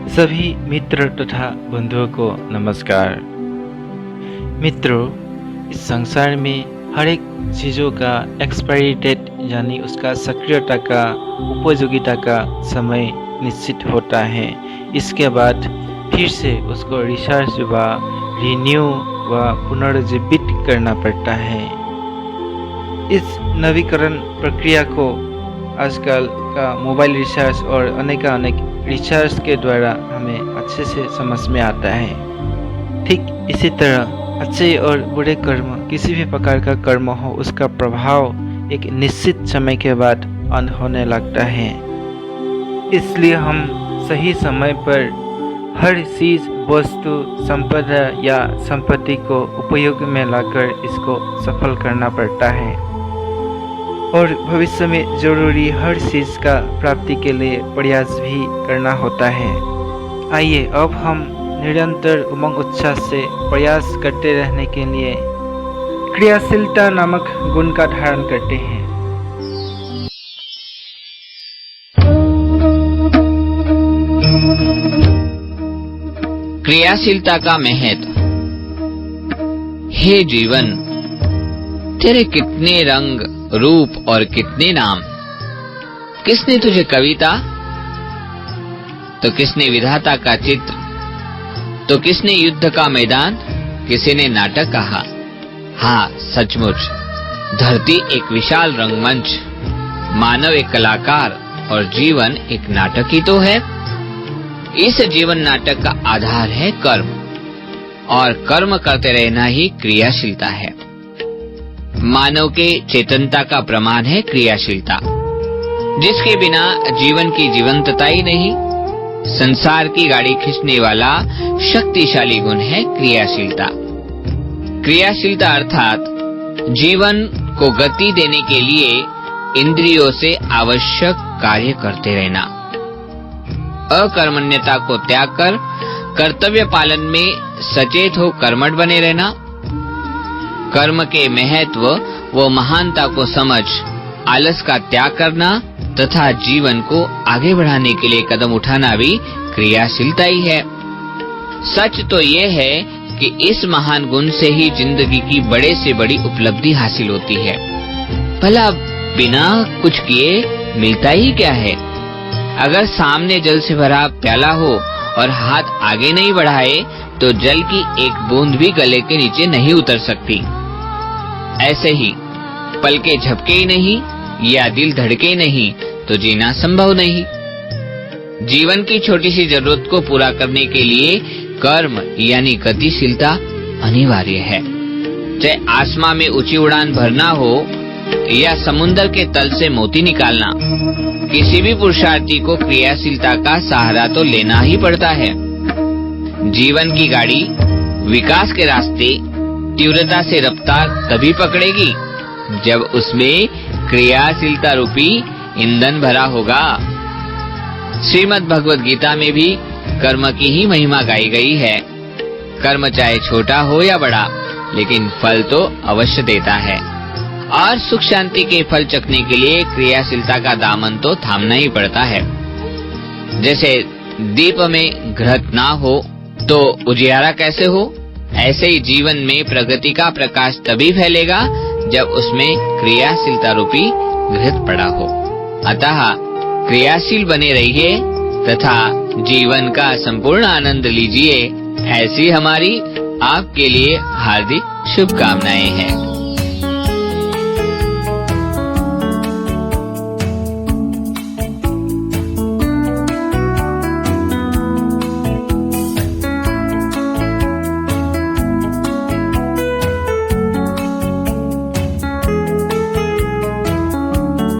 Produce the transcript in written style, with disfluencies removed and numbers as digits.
सभी मित्र तथा बंधुओं को नमस्कार। मित्रों, इस संसार में हर एक चीज़ों का एक्सपायरी डेट यानी उसका सक्रियता का उपयोगिता का समय निश्चित होता है। इसके बाद फिर से उसको रिचार्ज व रिन्यू व पुनर्जीवित करना पड़ता है। इस नवीकरण प्रक्रिया को आजकल का मोबाइल रिचार्ज और अनेक रिचार्ज के द्वारा हमें अच्छे से समझ में आता है। ठीक इसी तरह अच्छे और बुरे कर्म, किसी भी प्रकार का कर्म हो, उसका प्रभाव एक निश्चित समय के बाद अंत होने लगता है। इसलिए हम सही समय पर हर चीज, वस्तु, संपदा या संपत्ति को उपयोग में लाकर इसको सफल करना पड़ता है और भविष्य में जरूरी हर चीज का प्राप्ति के लिए प्रयास भी करना होता है। आइए अब हम निरंतर उमंग उत्साह से प्रयास करते रहने के लिए क्रियाशीलता नामक गुण का धारण करते हैं। क्रियाशीलता का महत्व। हे जीवन, तेरे कितने रंग, रूप और कितने नाम। किसने तुझे कविता, तो किसने विधाता का चित्र, तो किसने युद्ध का मैदान, किसी ने नाटक कहा। हाँ, सचमुच धरती एक विशाल रंगमंच, मानव एक कलाकार और जीवन एक नाटक ही तो है। इस जीवन नाटक का आधार है कर्म, और कर्म करते रहना ही क्रियाशीलता है। मानव के चेतनता का प्रमाण है क्रियाशीलता, जिसके बिना जीवन की जीवंतता ही नहीं। संसार की गाड़ी खींचने वाला शक्तिशाली गुण है क्रियाशीलता। क्रियाशीलता अर्थात जीवन को गति देने के लिए इंद्रियों से आवश्यक कार्य करते रहना, अकर्मण्यता को त्याग कर कर्तव्य पालन में सचेत हो कर्मठ बने रहना, कर्म के महत्व व महानता को समझ आलस का त्याग करना तथा जीवन को आगे बढ़ाने के लिए कदम उठाना भी क्रियाशीलता ही है। सच तो ये है कि इस महान गुण से ही जिंदगी की बड़े से बड़ी उपलब्धि हासिल होती है। भला बिना कुछ किए मिलता ही क्या है? अगर सामने जल से भरा प्याला हो और हाथ आगे नहीं बढ़ाए तो जल की एक बूंद भी गले के नीचे नहीं उतर सकती। ऐसे ही पलके झपके ही नहीं या दिल धड़के नहीं तो जीना संभव नहीं। जीवन की छोटी सी जरूरत को पूरा करने के लिए कर्म यानी गतिशीलता अनिवार्य है। चाहे आसमां में ऊंची उड़ान भरना हो या समुद्र के तल से मोती निकालना, किसी भी पुरुषार्थी को क्रियाशीलता का सहारा तो लेना ही पड़ता है। जीवन की गाड़ी विकास के रास्ते तीव्रता से रफ्तार तभी पकड़ेगी जब उसमें क्रियाशीलता रूपी ईंधन भरा होगा। श्रीमद् भगवद गीता में भी कर्म की ही महिमा गाई गई है। कर्म चाहे छोटा हो या बड़ा, लेकिन फल तो अवश्य देता है, और सुख शांति के फल चखने के लिए क्रियाशीलता का दामन तो थामना ही पड़ता है। जैसे दीप में घृत ना हो तो उजियारा कैसे हो, ऐसे ही जीवन में प्रगति का प्रकाश तभी फैलेगा जब उसमें क्रियाशीलता रूपी घृत पड़ा हो। अतः क्रियाशील बने रहिए तथा जीवन का संपूर्ण आनंद लीजिए। ऐसी हमारी आपके लिए हार्दिक शुभकामनाएं हैं।